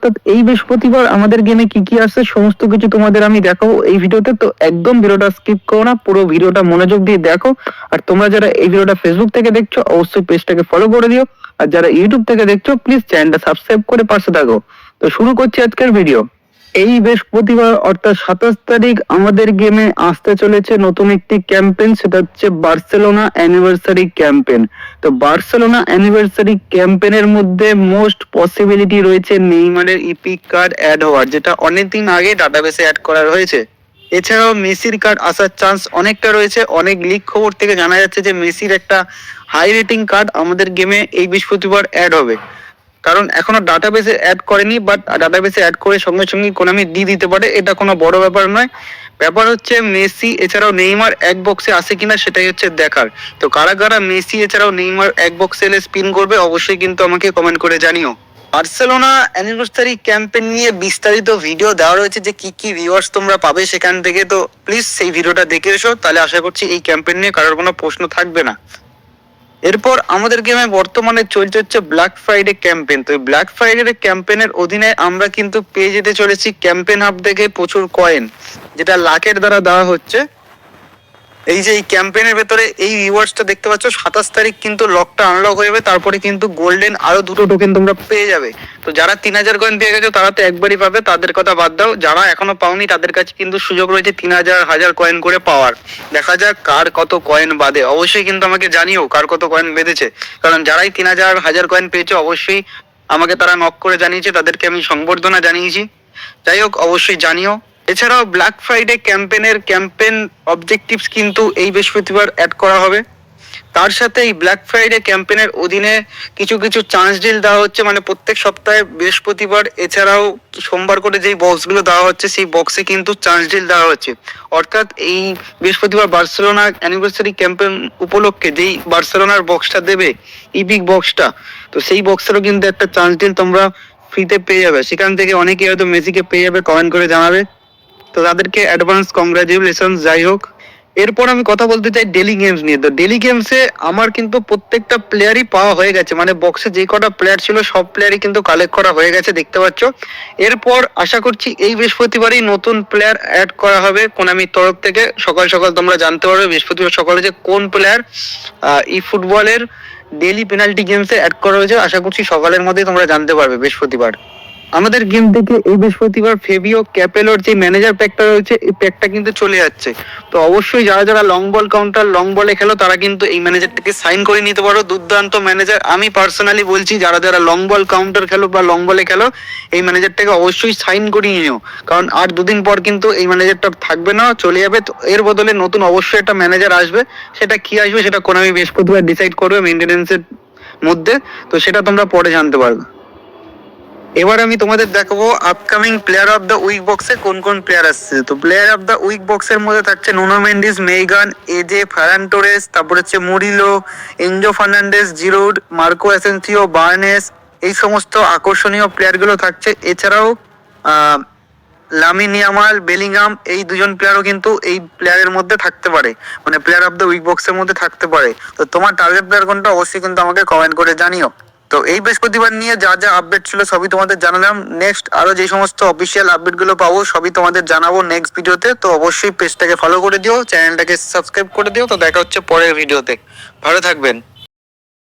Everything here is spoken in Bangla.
অর্থাৎ এই বৃহস্পতিবার আমাদের গেমে কি কি আছে সমস্ত কিছু তোমাদের আমি দেখাবো এই ভিডিওতে। তো একদম ভিডিওটা স্কিপ করো না, পুরো ভিডিওটা মনোযোগ দিয়ে দেখো। আর তোমরা যারা এই ভিডিওটা ফেসবুক থেকে দেখছো অবশ্যই পেজটাকে ফলো করে দিও, আর যারা ইউটিউব থেকে দেখছো প্লিজ চ্যানেলটা সাবস্ক্রাইব করে পাশে থাকো। তো শুরু করছি আজকের ভিডিও। এই বৃহস্পতিবার অর্থাৎ 27 তারিখ আমাদের গেমে আসতে চলেছে নতুন একটি ক্যাম্পেইন, সেটা হচ্ছে বার্সেলোনা অ্যানিভার্সারি ক্যাম্পেইন। তো বার্সেলোনা অ্যানিভার্সারি ক্যাম্পেইনের মধ্যে মোস্ট পসিবিলিটি রয়েছে নেইমারের ইপিক কার্ড অ্যাড হওয়ার, যেটা অনেকদিন আগে ডাটাবেসে অ্যাড করা হয়েছে। এছাড়াও মেসির কার্ড আসার চান্স অনেকটা রয়েছে। অনেক লিক খবর থেকে জানা যাচ্ছে যে মেসির একটা হাই রেটিং কার্ড আমাদের গেমে এই বৃহস্পতিবার অ্যাড হবে, কারণ এখনো ডাটাবেসে অ্যাড করেনি, বাট ডাটাবেসে অ্যাড করে সঙ্গে সঙ্গে কোনামি দিয়ে দিতে পারে, এটা কোনো বড় ব্যাপার নয়। ব্যাপার হচ্ছে মেসি এছাড়াও নেইমার এক বক্সে আসে কিনা সেটাই হচ্ছে দেখার। তো কারা কারা মেসি এছাড়াও নেইমার এক বক্সে এলে স্পিন করবে অবশ্যই কিন্তু আমাকে কমেন্ট করে জানিও। বার্সেলোনা অ্যানিভার্সারি ক্যাম্পেইন নিয়ে বিস্তারিত ভিডিও দেওয়া রয়েছে, যে কি কি রিওয়ার্ডস তোমরা পাবে সেখান থেকে। তো প্লিজ সেই ভিডিওটা দেখে এসো, তাহলে আশা করছি এই ক্যাম্পেইন নিয়ে কারোর কোনো প্রশ্ন থাকবে না। এরপর আমাদের গেমে বর্তমানে চলছে হচ্ছে ব্ল্যাক ফ্রাইডে ক্যাম্পেইন। তো ব্ল্যাক ফ্রাইডে ক্যাম্পেইনের অধীনে আমরা কিন্তু পেয়ে যেতে চলেছি ক্যাম্পেইন হাব থেকে প্রচুর কয়েন, যেটা লাখের দ্বারা দেওয়া হচ্ছে। এই যে এই ক্যাম্পেইনের ভেতরে এই রিওয়ার্ডসটা দেখতে পাচ্ছ, 27 তারিখ কিন্তু লকটা আনলক হয়ে যাবে, তারপরে কিন্তু গোল্ডেন আরো 2টো টোকেন তোমরা পেয়ে যাবে। তো যারা 3000 কয়েন পেয়ে গেছো তারা তো একবারই পাবে, তাদের কথা বাদ দাও। যারা এখনো পাওনি তাদের কাছে কিন্তু সুযোগ রয়েছে 3000 কয়েন করে পাওয়ার। দেখা যাক কার কত কয়েন বাদে, অবশ্যই কিন্তু আমাকে জানিও কার কত কয়েন বেঁধেছে, কারণ যারাই 3000 কয়েন পেয়েছে অবশ্যই আমাকে তারা নক করে জানিয়েছে, তাদেরকে আমি সংবর্ধনা জানিয়েছি। যাই হোক অবশ্যই জানিও। এছাড়াও ব্ল্যাক ফ্রাইডে ক্যাম্পেইন অবজেক্টিভস কিন্তু এই বৃহস্পতিবার অ্যাড করা হবে। তার সাথে এই ব্ল্যাক ফ্রাইডে ক্যাম্পেইনের অধীনে কিছু কিছু চান্স ডিল দেওয়া হচ্ছে, মানে প্রত্যেক সপ্তাহে বৃহস্পতিবার এছাড়াও সোমবার করে যেই বক্সগুলো দেওয়া হচ্ছে সেই বক্সে কিন্তু চান্স ডিল দেওয়া হচ্ছে। অর্থাৎ এই বৃহস্পতিবার বার্সেলোনা অ্যানিভার্সারি ক্যাম্পেইন উপলক্ষে যেই বার্সেলোনার বক্সটা দেবে, ইপিক বক্সটা, তো সেই বক্সেরও কিন্তু একটা চান্স ডিল তোমরা ফ্রিতে পেয়ে যাবে। সেখান থেকে অনেকে হয়তো মেসিকে পেয়ে যাবে, কমেন্ট করে জানাবে, তো তাদেরকে অ্যাডভান্স কংগ্রাচুলেশন। যাই হোক, এরপর আমি কথা বলতে চাই ডেলি গেমস নিয়ে। তো ডেলি গেমসে আমার কিন্তু প্রত্যেকটা প্লেয়ারই পাওয়া হয়ে গেছে, মানে বক্সে যে কটা প্লেয়ার ছিল সব প্লেয়ারই কিন্তু কালেক্ট করা হয়ে গেছে, দেখতে পাচ্ছ। এরপর আশা করছি এই বৃহস্পতিবারই নতুন প্লেয়ার অ্যাড করা হবে কোনামির তরফ থেকে। সকাল সকাল তোমরা জানতে পারবে বৃহস্পতিবার সকালে যে কোন প্লেয়ার ই ফুটবলের ডেলি পেনাল্টি গেমসে অ্যাড করা হয়েছে। আশা করছি সকালের মধ্যেই তোমরা জানতে পারবে বৃহস্পতিবার। আমাদের গেম থেকে এই বৃহস্পতিবার ফেবিও ক্যাপেলোর যে ম্যানেজার প্যাকটা রয়েছে এই প্যাকটা কিন্তু চলে যাচ্ছে। তো অবশ্যই যারা যারা লং বল কাউন্টার লং বলে খেলো তারা কিন্তু এই ম্যানেজারটাকে সাইন করে নিতে পারো। দুর্দান্ত ম্যানেজার, আমি পার্সোনালি বলছি যারা যারা লং বল কাউন্টার খেলো বা লং বলে খেলো এই ম্যানেজারটাকে অবশ্যই সাইন করিয়ে নিও, কারণ আর 2 দিন পর কিন্তু এই ম্যানেজারটা থাকবে না, চলে যাবে। তো এর বদলে নতুন অবশ্যই একটা ম্যানেজার আসবে, সেটা কি আসবে সেটা কোনামি বৃহস্পতিবার ডিসাইড করবে মেইনটেনেন্সের মধ্যে, তো সেটা তোমরা পরে জানতে পারবে। এবার আমি তোমাদের দেখাবো upcoming player of the week বক্সে কোন কোন প্লেয়ার আসছে। তো প্লেয়ার অফ দ্য উইক বক্সের মধ্যে থাকছে নুনো মেন্ডিস, মেগান, এজে, ফারান টোরেস, তারপর হচ্ছে Murillo, Enzo Fernandes, Giroud, Marco Asensio, Barnes, এই সমস্ত আকর্ষণীয় প্লেয়ারগুলো থাকছে। এছাড়াও লামিন ইয়ামাল, বেলিংহাম, এই 2জন প্লেয়ারও কিন্তু এই প্লেয়ারের মধ্যে থাকতে পারে, মানে প্লেয়ার অফ দ্য উইক বক্সের মধ্যে থাকতে পারে। তো তোমার টার্গেট প্লেয়ার কোনটা অবশ্যই কিন্তু আমাকে কমেন্ট করে জানিও। তো এই বৃহস্পতিবার নিয়ে যা যা আপডেট ছিল সবই তোমাদের জানালাম। নেক্সট আরো যে সমস্ত অফিসিয়াল আপডেটগুলো পাবো সবই তোমাদের জানাবো নেক্সট ভিডিওতে। তো অবশ্যই পেজটাকে ফলো করে দিও, চ্যানেলটাকে সাবস্ক্রাইব করে দিও। তো দেখা হচ্ছে পরের ভিডিওতে, ভালো থাকবেন।